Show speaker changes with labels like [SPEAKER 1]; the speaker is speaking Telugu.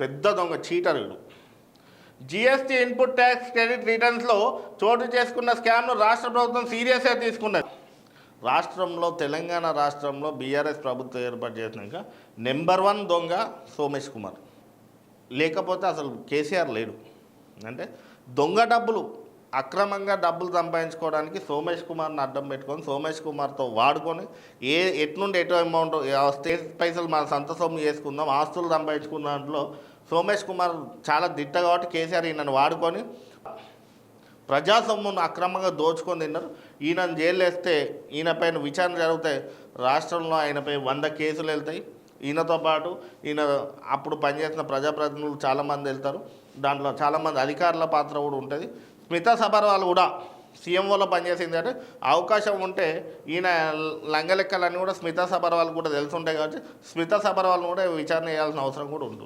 [SPEAKER 1] పెద్ద దొంగ చీటరుడు. జిఎస్టీ ఇన్పుట్ ట్యాక్స్ క్రెడిట్ రిటర్న్స్లో చోటు చేసుకున్న స్కామ్ను రాష్ట్ర ప్రభుత్వం సీరియస్గా తీసుకున్నది. రాష్ట్రంలో తెలంగాణ రాష్ట్రంలో బీఆర్ఎస్ ప్రభుత్వం ఏర్పాటు చేసినాక నెంబర్ 1 దొంగ సోమేష్ కుమార్, లేకపోతే అసలు కేసీఆర్ లేడు. అంటే దొంగ డబ్బులు అక్రమంగా డబ్బులు సంపాదించుకోవడానికి సోమేష్ కుమార్ని అడ్డం పెట్టుకొని సోమేష్ కుమార్తో వాడుకొని ఎట్నుండి ఎటో అమౌంట్ స్టేట్ పైసలు మన సంత సొమ్ము చేసుకుందాం ఆస్తులు సంపాదించుకున్న దాంట్లో సోమేష్ కుమార్ చాలా దిట్ట కాబట్టి కేసీఆర్ ఈయనను వాడుకొని ప్రజా సొమ్మును అక్రమంగా దోచుకొని తిన్నారు. ఈయనను జైలు వేస్తే ఈయన పైన విచారణ జరుగుతాయి. రాష్ట్రంలో ఆయనపై 100 కేసులు వెళ్తాయి. ఈయనతో పాటు ఈయన అప్పుడు పనిచేసిన ప్రజాప్రతినిధులు చాలామంది వెళ్తారు. దాంట్లో చాలామంది అధికారుల పాత్ర కూడా ఉంటుంది. స్మితా సబర్వాల్ కూడా సీఎంఓలో పనిచేసింది అంటే అవకాశం ఉంటే ఈయన లంగలెక్కలన్నీ కూడా స్మితా సబర్వాల్ కూడా తెలుసుంటాయి కాబట్టి స్మితా సబర్వాల్ని కూడా విచారణ చేయాల్సిన అవసరం కూడా ఉంటుంది.